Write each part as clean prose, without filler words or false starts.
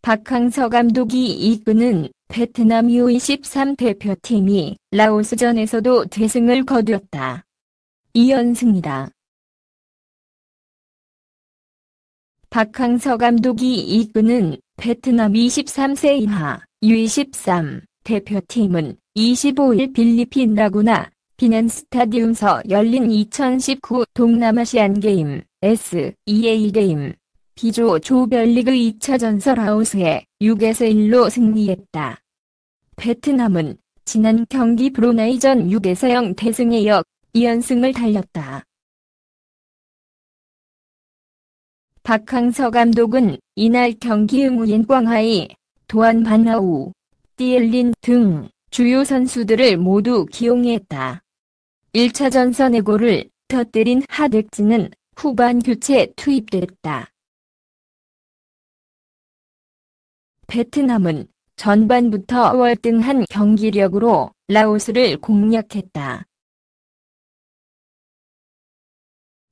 박항서 감독이 이끄는 베트남 U23 대표팀이 라오스전에서도 대승을 거두었다. 2연승이다. 박항서 감독이 이끄는 베트남 23세 이하 U23 대표팀은 25일 필리핀 라구나 비난 스타디움서 열린 2019 동남아시안게임 SEA 게임 B조 조별리그 2차전서 라오스에 6-1로 승리했다. 베트남은 지난 경기 브루나이전 6-0 대승에 이어 2연승을 달렸다. 박항서 감독은 이날 경기 응우옌 꽝하이, 도안 반하우, 띠엘린 등 주요 선수들을 모두 기용했다. 1차전서 4골을 터뜨린 하덱지는 후반 교체 투입됐다. 베트남은 전반부터 월등한 경기력으로 라오스를 공략했다.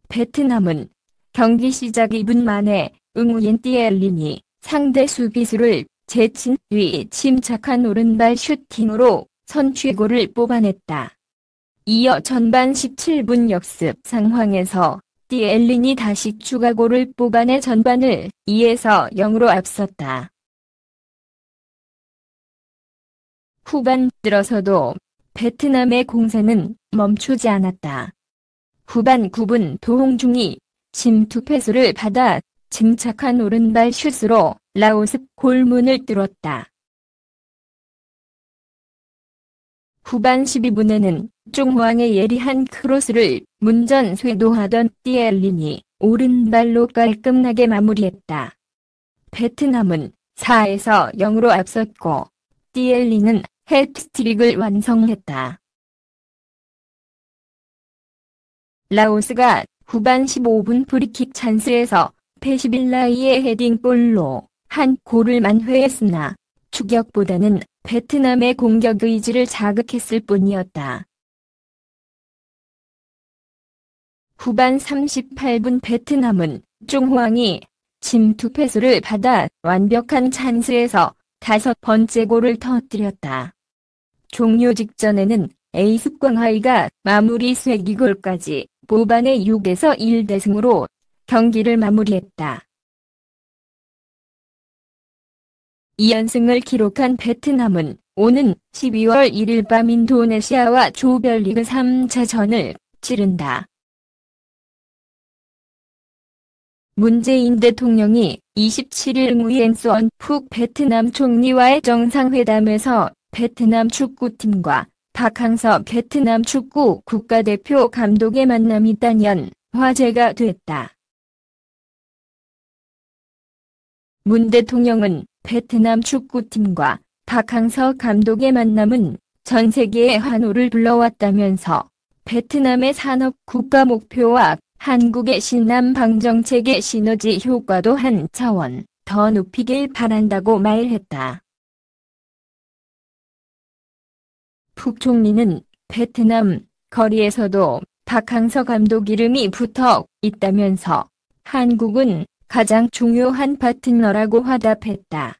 베트남은 경기 시작 2분 만에 응우옌 띠엘린이 상대 수비수를 제친 뒤 침착한 오른발 슈팅으로 선취골을 뽑아냈다. 이어 전반 17분 역습 상황에서 띠엘린이 다시 추가골을 뽑아내 전반을 2-0으로 앞섰다. 후반 들어서도 베트남의 공세는 멈추지 않았다. 후반 9분 도홍중이 침투 패스를 받아 침착한 오른발 슛으로 라오스 골문을 뚫었다. 후반 12분에는 중황의 예리한 크로스를 문전 쇄도하던 띠엘린이 오른발로 깔끔하게 마무리했다. 베트남은 4-0으로 앞섰고 띠엘린은 해트트릭을 완성했다. 라오스가 후반 15분 프리킥 찬스에서 페시빌라이의 헤딩골로 한 골을 만회했으나 추격보다는 베트남의 공격 의지를 자극했을 뿐이었다. 후반 38분 베트남은 중황이 침투 패스를 받아 완벽한 찬스에서 5번째 골을 터뜨렸다. 종료 직전에는 에이스 꽝하이가 마무리 쐐기골까지 뽑아내 6-1 대승으로 경기를 마무리했다. 2연승을 기록한 베트남은 오는 12월 1일 밤 인도네시아와 조별리그 3차전을 치른다. 문재인 대통령이 27일 nguyen xuan phuc 베트남 총리와의 정상회담에서 베트남 축구팀과 박항서 베트남 축구 국가대표 감독의 만남이 단연 화제가 됐다. 문 대통령은 베트남 축구팀과 박항서 감독의 만남은 전 세계의 환호를 불러왔다면서 베트남의 산업 국가 목표와 한국의 신남 방정책의 시너지 효과도 한 차원 더 높이길 바란다고 말했다. 푹 총리는 베트남 거리에서도 박항서 감독 이름이 붙어 있다면서 한국은 가장 중요한 파트너라고 화답했다.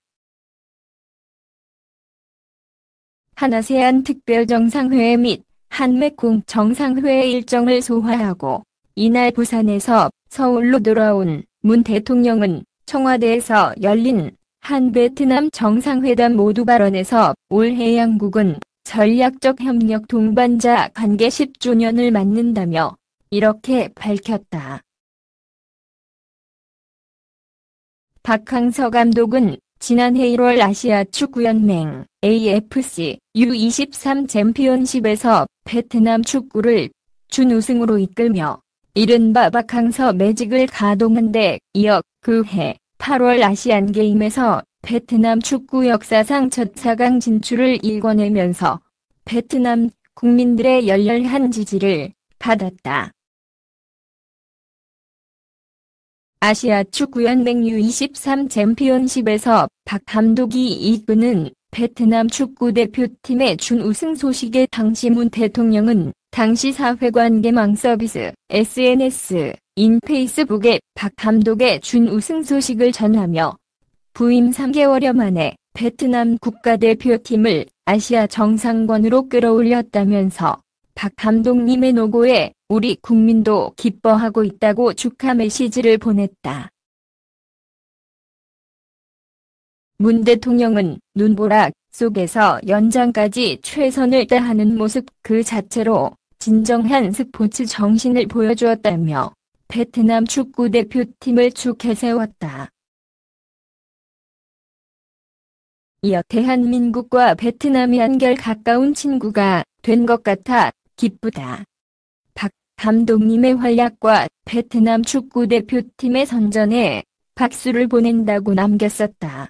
한아세안 특별정상회의 및 한메콩 정상회의 일정을 소화하고 이날 부산에서 서울로 돌아온 문 대통령은 청와대에서 열린 한베트남 정상회담 모두 발언에서 올해 양국은 전략적 협력 동반자 관계 10주년을 맞는다며 이렇게 밝혔다. 박항서 감독은 지난해 1월 아시아 축구연맹 AFC U23 챔피언십에서 베트남 축구를 준우승으로 이끌며 이른바 박항서 매직을 가동한 데 이어 그해 8월 아시안게임에서 베트남 축구 역사상 첫 4강 진출을 일궈내면서 베트남 국민들의 열렬한 지지를 받았다. 아시아 축구연맹 U23 챔피언십에서 박 감독이 이끄는 베트남 축구대표팀의 준우승 소식에 당시 문 대통령은 당시 사회관계망 서비스 SNS인 페이스북에 박 감독의 준우승 소식을 전하며 부임 3개월여 만에 베트남 국가대표팀을 아시아 정상권으로 끌어올렸다면서 박 감독님의 노고에 우리 국민도 기뻐하고 있다고 축하 메시지를 보냈다. 문 대통령은 눈보라 속에서 연장까지 최선을 다하는 모습 그 자체로 진정한 스포츠 정신을 보여주었다며 베트남 축구대표팀을 축해 세웠다. 이어 대한민국과 베트남이 한결 가까운 친구가 된 것 같아 기쁘다. 박 감독님의 활약과 베트남 축구대표팀의 선전에 박수를 보낸다고 남겼었다.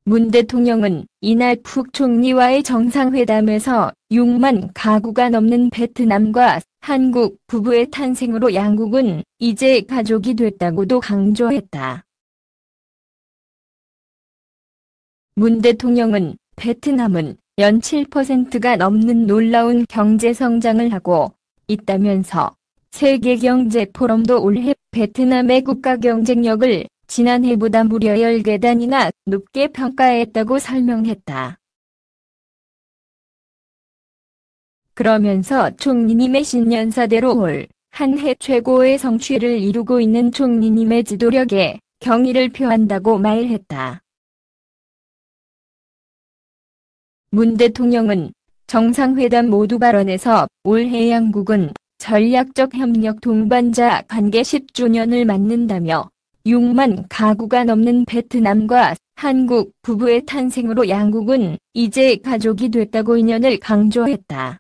문 대통령은 이날 푹 총리와의 정상회담에서 6만 가구가 넘는 베트남과 한국 부부의 탄생으로 양국은 이제 가족이 됐다고도 강조했다. 문 대통령은 베트남은 연 7%가 넘는 놀라운 경제 성장을 하고 있다면서 세계경제포럼도 올해 베트남의 국가 경쟁력을 지난해보다 무려 10계단이나 높게 평가했다고 설명했다. 그러면서 총리님의 신년사대로 올 한 해 최고의 성취를 이루고 있는 총리님의 지도력에 경의를 표한다고 말했다. 문 대통령은 정상회담 모두 발언에서 올해 양국은 전략적 협력 동반자 관계 10주년을 맞는다며 6만 가구가 넘는 베트남과 한국 부부의 탄생으로 양국은 이제 가족이 됐다고 인연을 강조했다.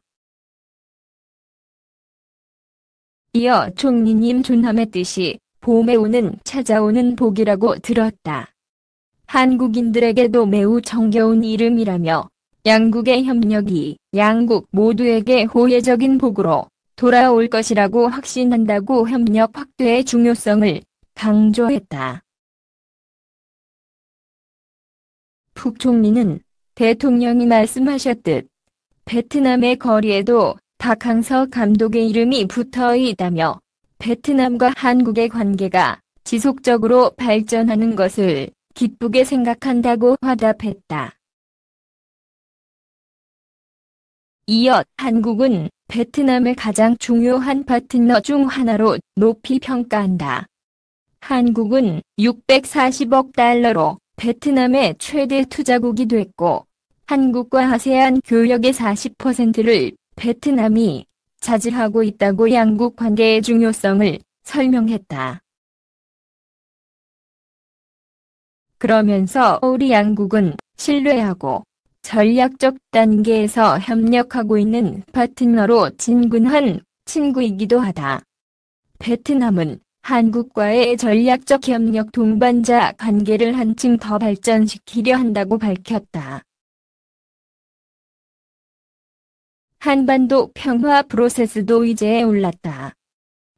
이어 총리님 존함의 뜻이 봄에 오는 찾아오는 복이라고 들었다. 한국인들에게도 매우 정겨운 이름이라며 양국의 협력이 양국 모두에게 호혜적인 복으로 돌아올 것이라고 확신한다고 협력 확대의 중요성을 강조했다. 푹 총리는 대통령이 말씀하셨듯 베트남의 거리에도 박항서 감독의 이름이 붙어 있다며 베트남과 한국의 관계가 지속적으로 발전하는 것을 기쁘게 생각한다고 화답했다. 이어 한국은 베트남의 가장 중요한 파트너 중 하나로 높이 평가한다. 한국은 640억 달러로 베트남의 최대 투자국이 됐고 한국과 아세안 교역의 40%를 베트남이 차지하고 있다고 양국 관계의 중요성을 설명했다. 그러면서 우리 양국은 신뢰하고 전략적 단계에서 협력하고 있는 파트너로 진군한 친구이기도 하다. 베트남은 한국과의 전략적 협력 동반자 관계를 한층 더 발전시키려 한다고 밝혔다. 한반도 평화 프로세스도 이제 올랐다.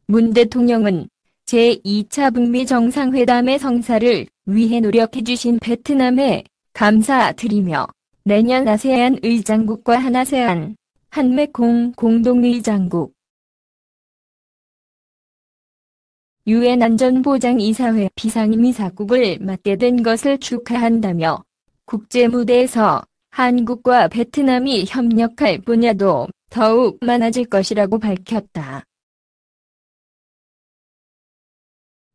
문 대통령은 제2차 북미 정상회담의 성사를 위해 노력해주신 베트남에 감사드리며 내년 아세안 의장국과 한아세안, 한메콩 공동의장국, 유엔 안전보장이사회 비상임이사국을 맡게 된 것을 축하한다며 국제무대에서 한국과 베트남이 협력할 분야도 더욱 많아질 것이라고 밝혔다.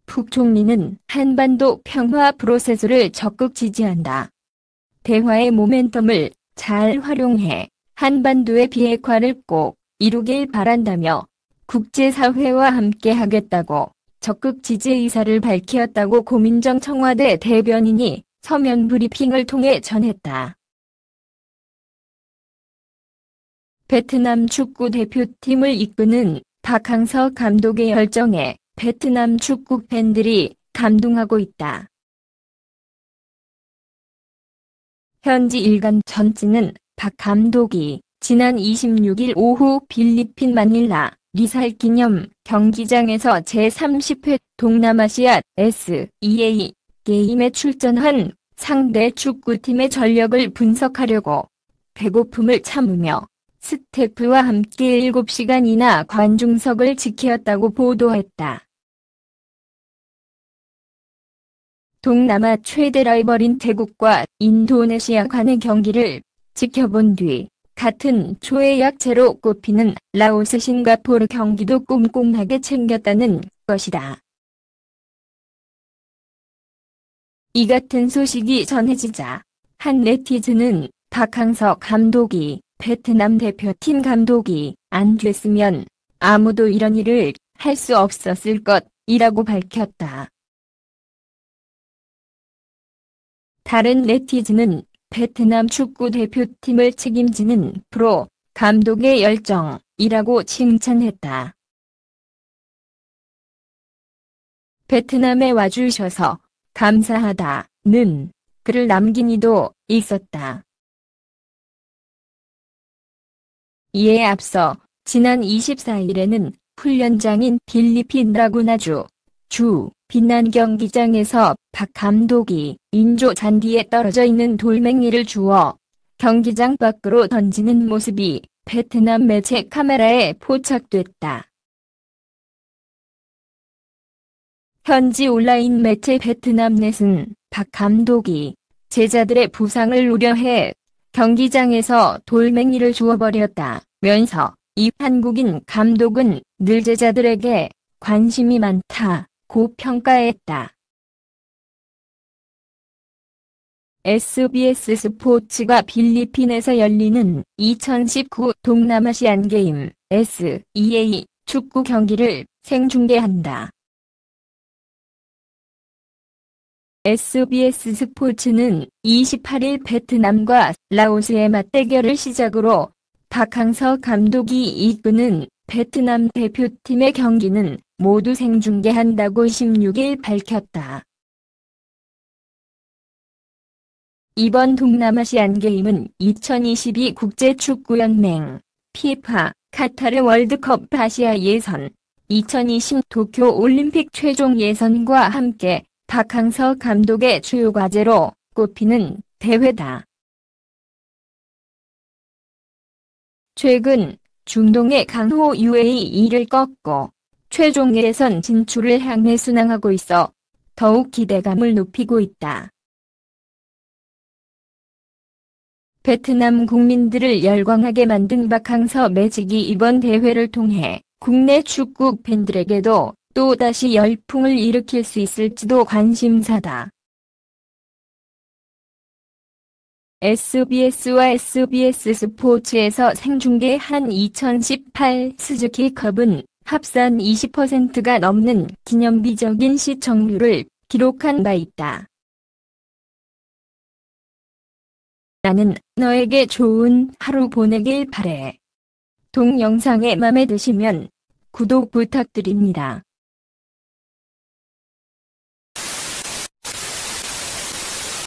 푹 총리는 한반도 평화 프로세스를 적극 지지한다. 대화의 모멘텀을 잘 활용해 한반도의 비핵화를 꼭 이루길 바란다며 국제사회와 함께 하겠다고 적극 지지 의사를 밝혔다고 고민정 청와대 대변인이 서면 브리핑을 통해 전했다. 베트남 축구 대표팀을 이끄는 박항서 감독의 열정에 베트남 축구 팬들이 감동하고 있다. 현지 일간 전지는 박 감독이 지난 26일 오후 필리핀 마닐라 리살 기념 경기장에서 제30회 동남아시아 SEA 게임에 출전한 상대 축구팀의 전력을 분석하려고 배고픔을 참으며 스태프와 함께 7시간이나 관중석을 지켰다고 보도했다. 동남아 최대 라이벌인 태국과 인도네시아 간의 경기를 지켜본 뒤 같은 조의 약체로 꼽히는 라오스 싱가포르 경기도 꼼꼼하게 챙겼다는 것이다. 이 같은 소식이 전해지자 한 네티즌은 박항서 감독이 베트남 대표팀 감독이 안 됐으면 아무도 이런 일을 할 수 없었을 것이라고 밝혔다. 다른 네티즌은 베트남 축구 대표팀을 책임지는 프로 감독의 열정이라고 칭찬했다. 베트남에 와주셔서 감사하다는 글을 남긴 이도 있었다. 이에 앞서 지난 24일에는 훈련장인 필리핀 라구나주 주 빛난 경기장에서 박 감독이 인조 잔디에 떨어져 있는 돌멩이를 주워 경기장 밖으로 던지는 모습이 베트남 매체 카메라에 포착됐다. 현지 온라인 매체 베트남넷은 박 감독이 제자들의 부상을 우려해 경기장에서 돌멩이를 주워버렸다면서 이 한국인 감독은 늘 제자들에게 관심이 많다고 평가했다. SBS 스포츠가 필리핀에서 열리는 2019 동남아시안게임 SEA 축구 경기를 생중계한다. SBS 스포츠는 28일 베트남과 라오스의 맞대결을 시작으로 박항서 감독이 이끄는 베트남 대표팀의 경기는 모두 생중계한다고 16일 밝혔다. 이번 동남아시안게임은 2022 국제축구연맹 FIFA 카타르 월드컵 아시아 예선, 2020 도쿄올림픽 최종 예선과 함께 박항서 감독의 주요 과제로 꼽히는 대회다. 최근 중동의 강호 UAE를 꺾고 최종 예선 진출을 향해 순항하고 있어 더욱 기대감을 높이고 있다. 베트남 국민들을 열광하게 만든 박항서 매직이 이번 대회를 통해 국내 축구 팬들에게도 또다시 열풍을 일으킬 수 있을지도 관심사다. SBS와 SBS 스포츠에서 생중계한 2018 스즈키컵은 합산 20%가 넘는 기념비적인 시청률을 기록한 바 있다. 나는 너에게 좋은 하루 보내길 바래. 동영상에 맘에 드시면 구독 부탁드립니다.